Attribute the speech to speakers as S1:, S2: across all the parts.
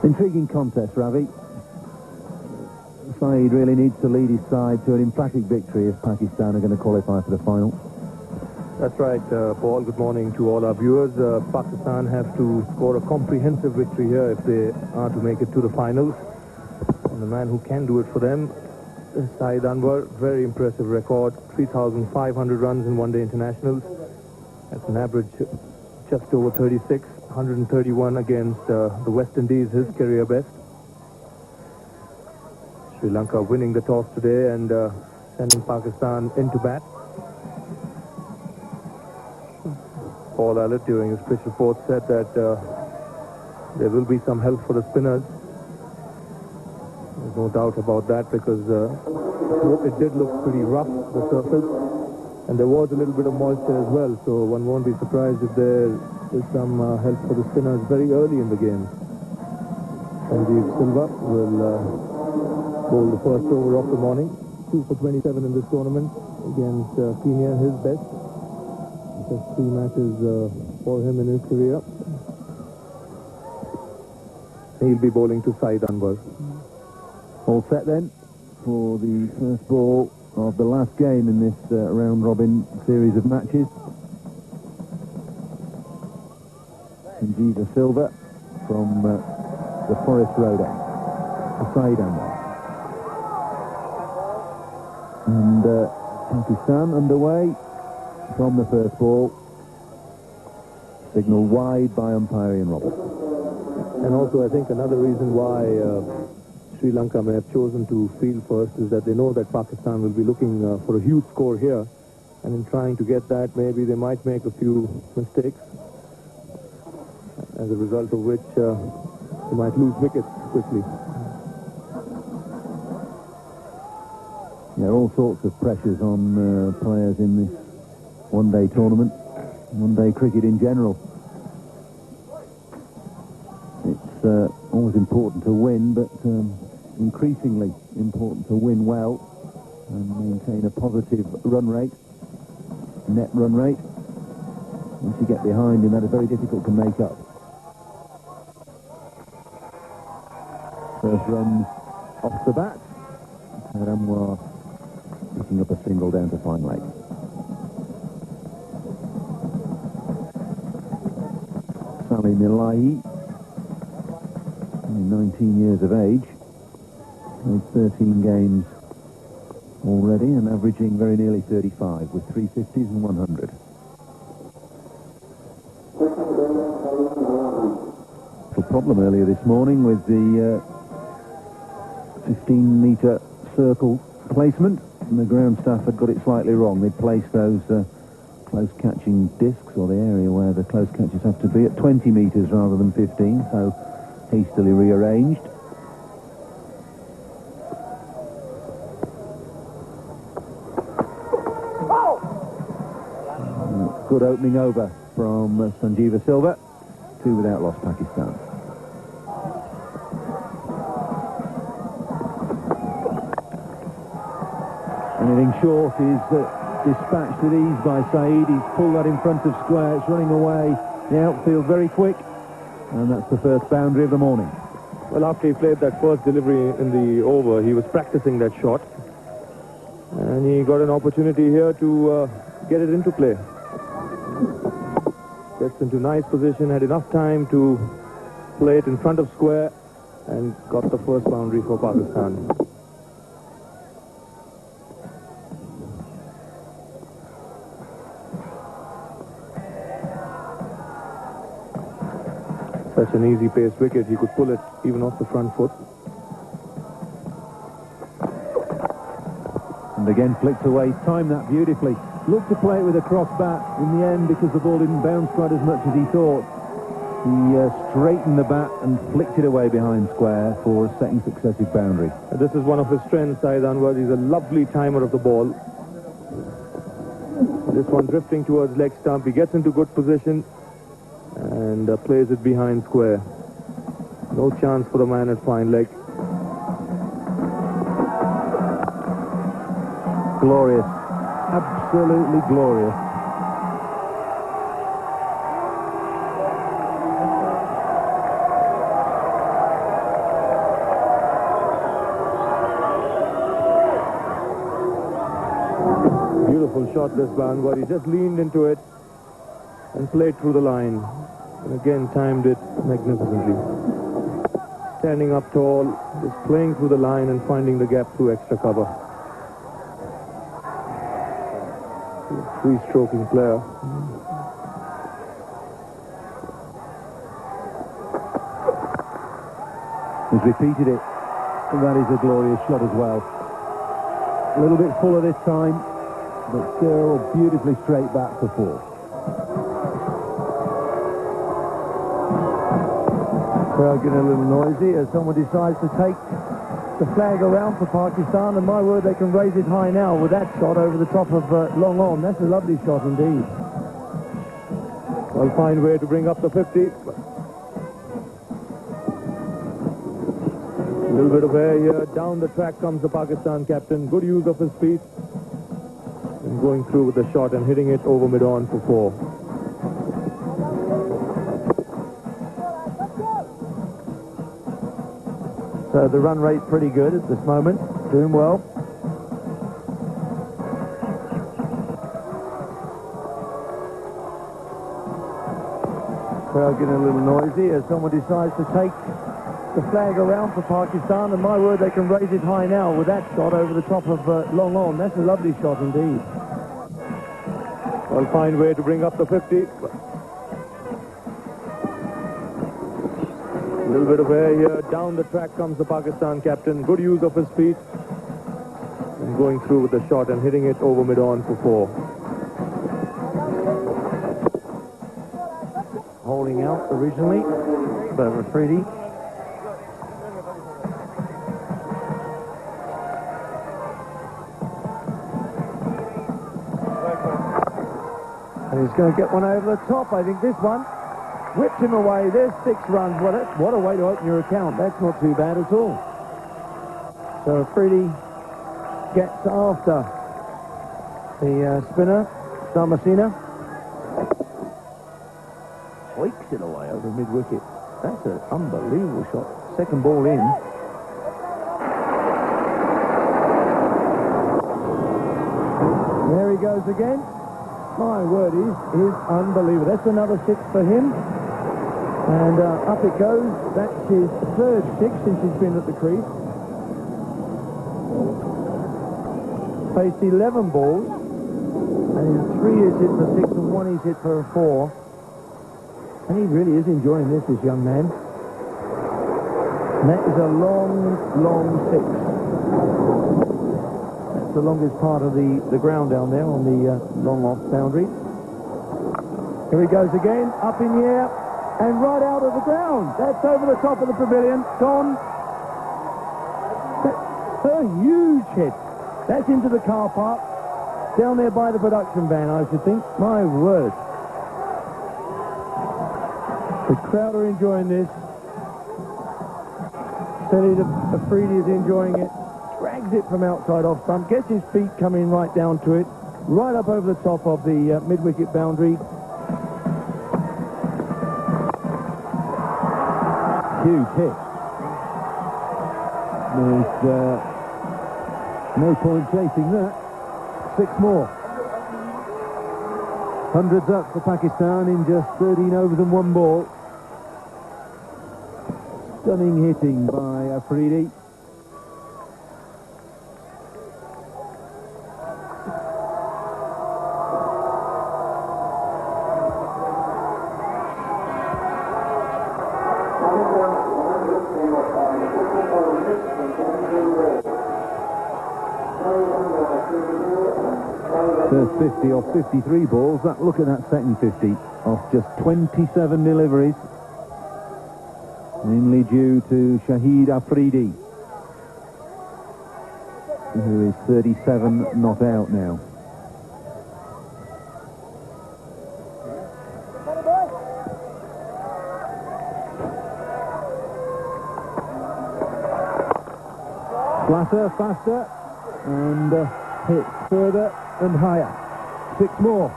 S1: Intriguing contest, Ravi. Saeed really needs to lead his side to an emphatic victory if Pakistan are going to qualify for the final.
S2: That's right, Paul. Good morning to all our viewers. Pakistan have to score a comprehensive victory here if they are to make it to the finals. And the man who can do it for them is Shahid Anwar. Very impressive record. 3,500 runs in one-day internationals. That's an average just over 36. 131 against the West Indies, his career best. Sri Lanka winning the toss today and sending Pakistan into bat. Paul Allett, during his pitch report, said that there will be some help for the spinners. There's no doubt about that, because it did look pretty rough, the surface, and there was a little bit of moisture as well, so one won't be surprised if there is some help for the spinners very early in the game. Sanjeev Silva will bowl the first over of the morning. 2 for 27 in this tournament against Kenya, his best. Just 3 matches for him in his career. He'll be bowling to Shahid Anwar.
S1: All set then for the first ball of the last game in this round-robin series of matches. Sanjeev Silva from the Forest Road end to Shahid Anwar. And Pakistan underway from the first ball. Signal wide by umpire Ian Roberts.
S2: And also, I think another reason why Sri Lanka may have chosen to field first is that they know that Pakistan will be looking for a huge score here, and in trying to get that, maybe they might make a few mistakes, as a result of which they might lose wickets quickly.
S1: There are all sorts of pressures on players in this one-day tournament, one-day cricket in general. It's always important to win, but increasingly important to win well and maintain a positive run rate, net run rate. Once you get behind in that, it's very difficult to make up. First runs off the bat. Anwar picking up a single down to fine leg. Salim Ilahi, 19 years of age, played 13 games already and averaging very nearly 35 with 350s and 100. A problem earlier this morning with the 15-metre circle placement, and the ground staff had got it slightly wrong. They'd placed those close catching discs, or the area where the close catches have to be, at 20 metres rather than 15, so hastily rearranged. Good opening over from Sanjeev Silva. 2 without loss, Pakistan. Anything short is dispatched with ease by Saeed. He's pulled that in front of square. It's running away. The outfield very quick. And that's the first boundary of the morning.
S2: Well, after he played that first delivery in the over, he was practicing that shot. And he got an opportunity here to get it into play. Gets into nice position, had enough time to play it in front of square, and got the first boundary for Pakistan. Such an easy-paced wicket, he could pull it even off the front foot.
S1: And again flicked away, timed that beautifully. Looked to play it with a cross bat in the end because the ball didn't bounce quite as much as he thought. He straightened the bat and flicked it away behind square for a second successive boundary.
S2: This is one of his strengths, Shahid Anwar. He's a lovely timer of the ball. This one drifting towards leg stump. He gets into good position and plays it behind square. No chance for the man at fine leg.
S1: Glorious. Absolutely glorious.
S2: beautiful shot, this one, where he just leaned into it and played through the line. And again, timed it magnificently. Standing up tall, just playing through the line and finding the gap through extra cover. Free-stroking player.
S1: He's repeated it. And that is a glorious shot as well. A little bit fuller this time, but still beautifully straight back for four.
S3: Crowd getting a little noisy as someone decides to take the flag around for Pakistan, and my word, they can raise it high now with that shot over the top of long on. That's a lovely shot indeed.
S2: Well, fine way to bring up the 50. A little bit of air here. Down the track comes the Pakistan captain. Good use of his feet. And going through with the shot and hitting it over mid-on for four.
S3: So the run rate pretty good at this moment. Doing well. Crowd getting a little noisy as someone decides to take the flag around for Pakistan, and my word, they can raise it high now with that shot over the top of long on. That's a lovely shot indeed.
S2: Well, fine way to bring up the 50. A little bit of air here. Down the track comes the Pakistan captain. Good use of his feet. And going through with the shot and hitting it over mid-on for four.
S3: Holding out originally, but Afridi. And he's going to get one over the top, I think, this one. Whipped him away. There's 6 runs. What a way to open your account. That's not too bad at all. So Afridi gets after the spinner, Damasina. Squeaks it away over mid-wicket. That's an unbelievable shot. Second ball in. There he goes again. My word, is unbelievable. That's another 6 for him. And up it goes. That's his 3rd 6 since he's been at the crease. Faced 11 balls. And in 3 he's hit for 6 and 1 he's hit for 4. And he really is enjoying this young man. And that is a long, long 6. That's the longest part of the ground down there on the long off boundary. Here he goes again, up in the air, and right out of the ground. That's over the top of the pavilion. Gone. That's a huge hit. That's into the car park. Down there by the production van, I should think. My word. The crowd are enjoying this. Shahid Afridi is enjoying it. Drags it from outside off stump. Gets his feet coming right down to it. Right up over the top of the mid-wicket boundary.
S1: Huge hit. There's no point chasing that. 6 more. Hundreds up for Pakistan in just 13 overs and 1 ball. Stunning hitting by Afridi. First 50 off 53 balls. Look at that second 50 off just 27 deliveries. Mainly due to Shahid Afridi, who is 37 not out now. Flatter, faster, and hit further and higher. 6 more.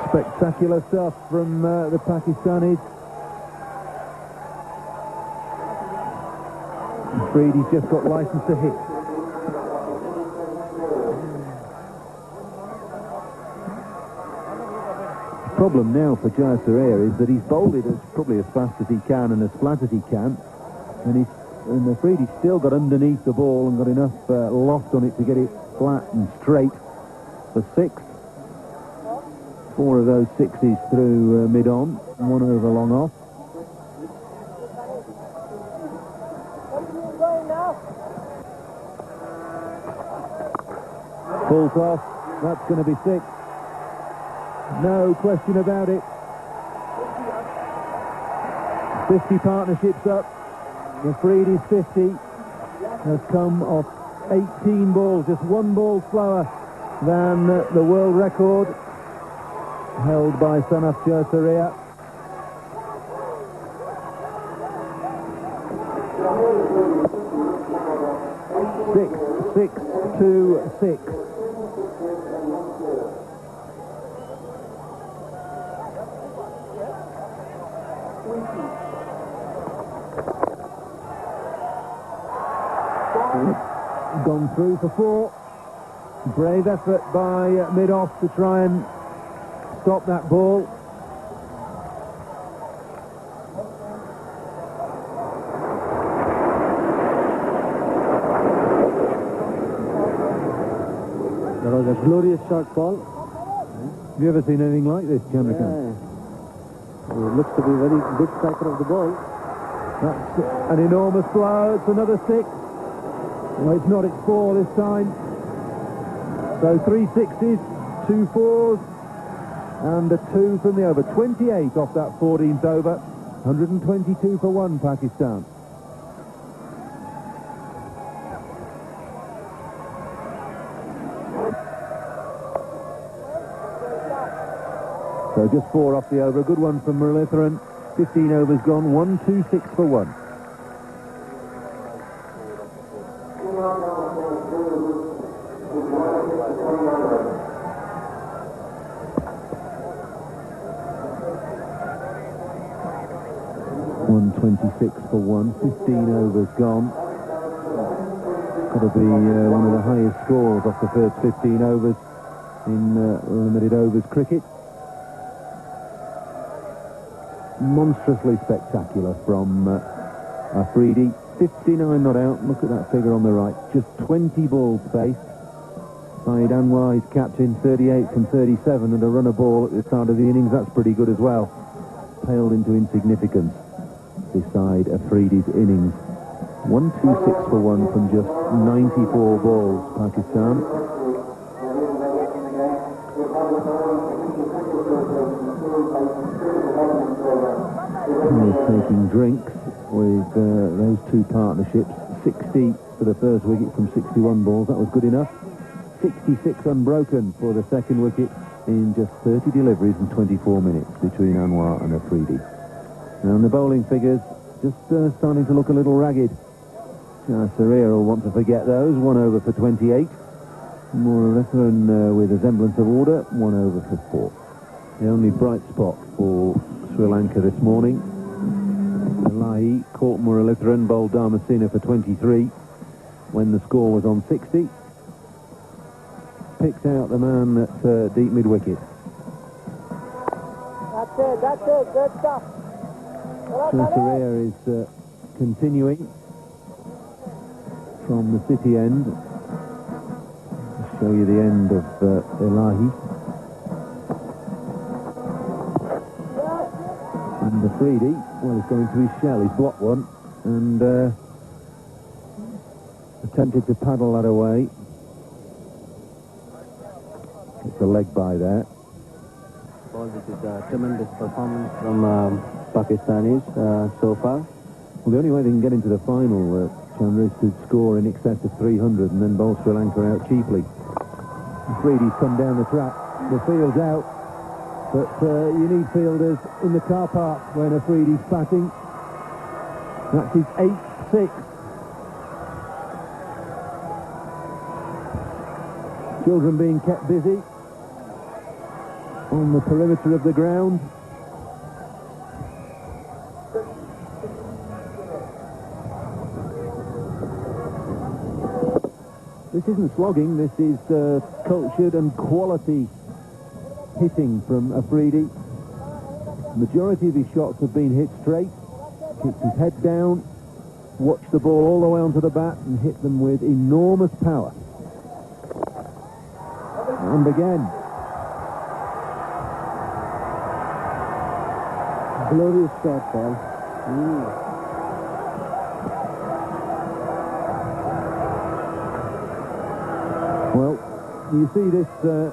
S1: Spectacular stuff from the Pakistanis. Afridi's just got license to hit. problem now for Jayasuriya is that he's bowled it probably as fast as he can and as flat as he can, and Afridi's still got underneath the ball and got enough loft on it to get it flat and straight for 6. 4 of those 6s through mid-on, 1 over long off. Full toss, that's going to be 6. No question about it. 50 partnerships up. Afridi's 50 has come off 18 balls, just 1 ball slower than the world record held by Sanaf Jayasuriya. Six, 2, 6. Gone through for 4. Brave effort by mid-off to try and stop that ball.
S4: That was a glorious shot, Paul.
S1: Have you ever seen anything like this, Chandrakant?
S4: He looks to be a very good striker of the ball.
S1: That's an enormous blow. It's another 6. No, it's not. It's 4 this time. So 3 6s, 2 4s, and a 2 from the over. 28 off that 14th over. 122 for 1, Pakistan. So just 4 off the over. A good one from Muralitharan. 15 overs gone. 126 for 1. For 1, 15 overs gone. Got to be one of the highest scores off the first 15 overs in limited overs cricket. Monstrously spectacular from Afridi. 59 not out. Look at that figure on the right. Just 20 balls faced. Shahid Anwar, his captain, 38 from 37, and a run a ball at the start of the innings. That's pretty good as well. Paled into insignificance beside Afridi's innings. 126 for 1 from just 94 balls, Pakistan. He's taking drinks with those 2 partnerships. 60 for the first wicket from 61 balls. That was good enough. 66 unbroken for the second wicket in just 30 deliveries in 24 minutes between Anwar and Afridi. And the bowling figures just starting to look a little ragged. Jayasuriya will want to forget those. 1 over for 28. Muralitharan with a semblance of order. 1 over for 4. The only bright spot for Sri Lanka this morning. Elahi caught Muralitharan, bowled Dharmasena for 23 when the score was on 60. Picked out the man at deep mid-wicket.
S5: That's it, good stuff.
S1: Jayasuriya is continuing from the city end. I'll show you the end of Elahi. And Afridi, well, he's going to his shell. He's blocked one and attempted to paddle that away. It's a leg by there.
S4: Paul, this is a tremendous performance from Pakistanis so far.
S1: Well, the only way they can get into the final, Chandra, is to score in excess of 300 and then bowl Sri Lanka out cheaply. Afridi's come down the track. The field's out. But you need fielders in the car park when Afridi's batting. That's his 8-6. Children being kept busy on the perimeter of the ground. This isn't slogging, this is cultured and quality hitting from Afridi. Majority of his shots have been hit straight. Keeps his head down, watched the ball all the way onto the bat and hit them with enormous power. And again.
S4: Glorious shot, Paul.
S1: Well, you see this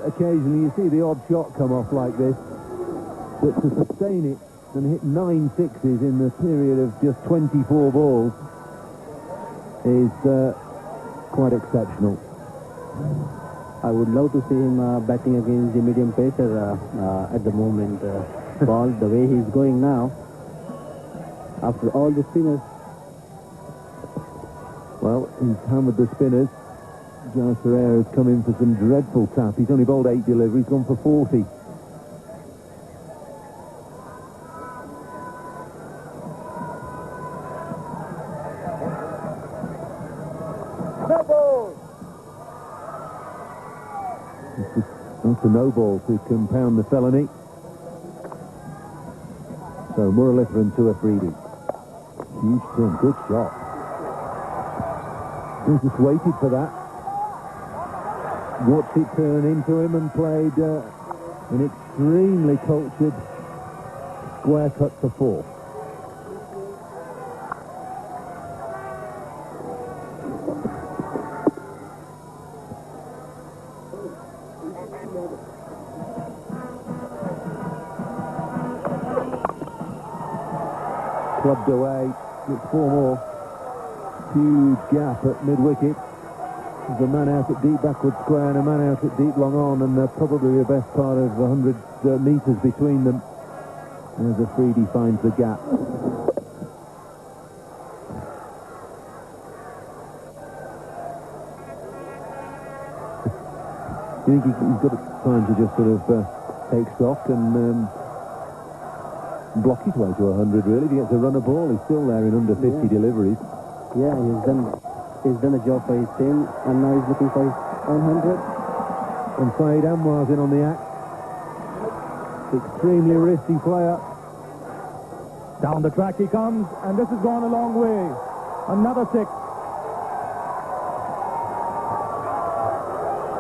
S1: occasionally, you see the odd shot come off like this, but to sustain it and hit 9 sixes in the period of just 24 balls is quite exceptional.
S4: I would love to see him batting against the medium pacer at the moment. Paul, the way he's going now, after all the spinners.
S1: Well, he's hammered the spinners. Jonas Ferreira has come in for some dreadful tap. He's only bowled 8 deliveries, gone for 40.
S5: No ball.
S1: That's a no ball to compound the felony. So Muralitharan to Afridi. Huge turn, good shot. He just waited for that. Watched it turn into him and played an extremely cultured square cut for 4. Clubbed away, it's 4 more. Huge gap at mid-wicket. There's a man out at deep backward square and a man out at deep long on, and probably the best part of 100 metres between them as Afridi finds the gap. Do you think he's got time to just sort of take stock and block his way to 100, really? If he gets a run a ball, he's still there in under 50 deliveries.
S4: Yeah, he's done a job for his team, and now he's looking for his own 100.
S1: And Shahid Anwar's in on the act. Extremely risky player.
S2: Down the track he comes, and this has gone a long way. Another 6.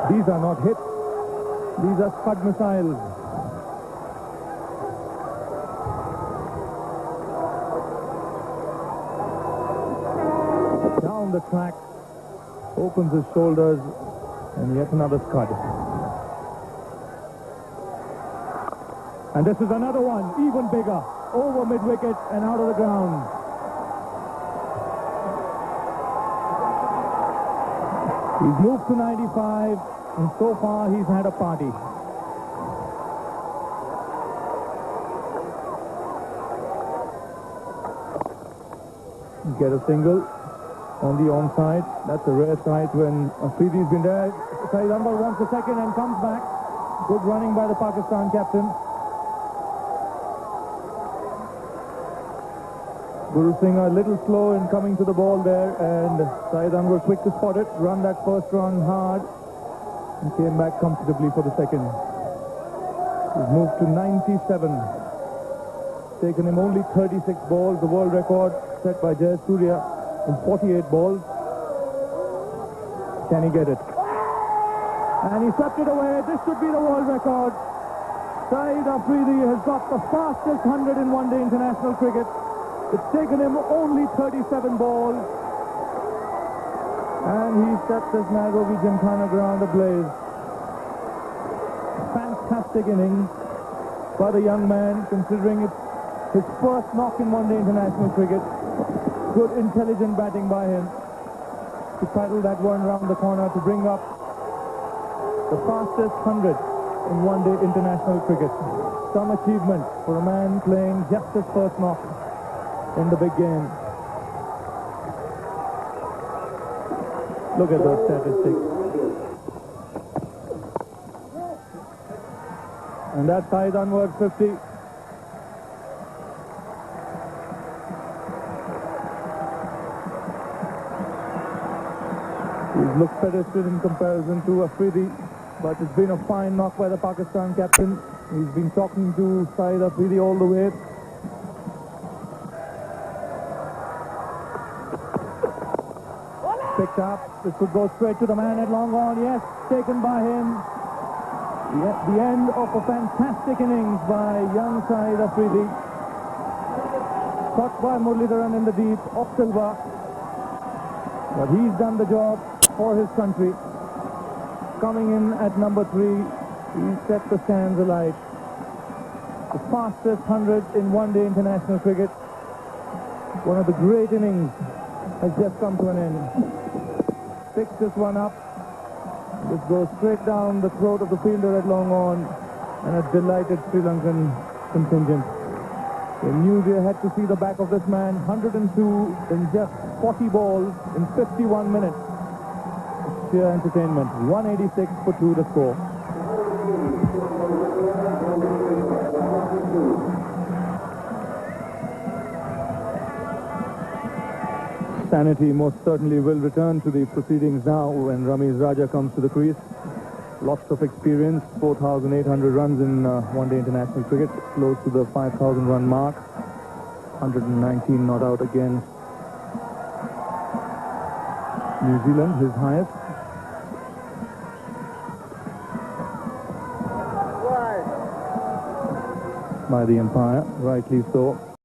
S2: These are not hits. These are Scud missiles. Down the track, opens his shoulders, and yet another Scud. And this is another one, even bigger, over mid-wicket and out of the ground. He's moved to 95, and so far he's had a party. Get a single on the onside. That's a rare sight when Afridi's been there. Shahid Anwar wants a second and comes back. Good running by the Pakistan captain. Guru Singh a little slow in coming to the ball there, and Shahid Anwar quick to spot it, run that first run hard, and came back comfortably for the second. He's moved to 97. Taken him only 36 balls, the world record set by Jayasuriya in 48 balls. Can he get it? And he swept it away. This should be the world record. Shahid Afridi has got the fastest 100 in one-day international cricket. It's taken him only 37 balls. And he set this Nairobi Gymkhana ground ablaze. Fantastic innings by the young man, considering it's his first knock in one-day international cricket. Good, intelligent batting by him to paddle that one round the corner to bring up the fastest 100 in one-day international cricket. Some achievement for a man playing just his first knock in the big game. Look at those statistics. And that's Shahid Anwar 50. He's looked pedestrian in comparison to Afridi, but it's been a fine knock by the Pakistan captain. He's been talking to Shahid Afridi all the way. Picked up. This would go straight to the man at long on. Yes, taken by him. The end of a fantastic innings by young Shahid Afridi. Caught by Muralidharan in the deep, off Silva. But he's done the job for his country. Coming in at number 3, he set the stands alight. The fastest 100 in one-day international cricket. One of the great innings has just come to an end. Picks this one up. This goes straight down the throat of the fielder at long on, and a delighted Sri Lankan contingent. They knew they had to see the back of this man. 102 in just 40 balls in 51 minutes. Sheer entertainment. 186 for 2 to score. Sanity most certainly will return to the proceedings now when Ramiz Raja comes to the crease. Lots of experience, 4,800 runs in one-day international cricket, close to the 5,000 run mark. 119 not out against New Zealand, his highest. By the umpire, rightly so.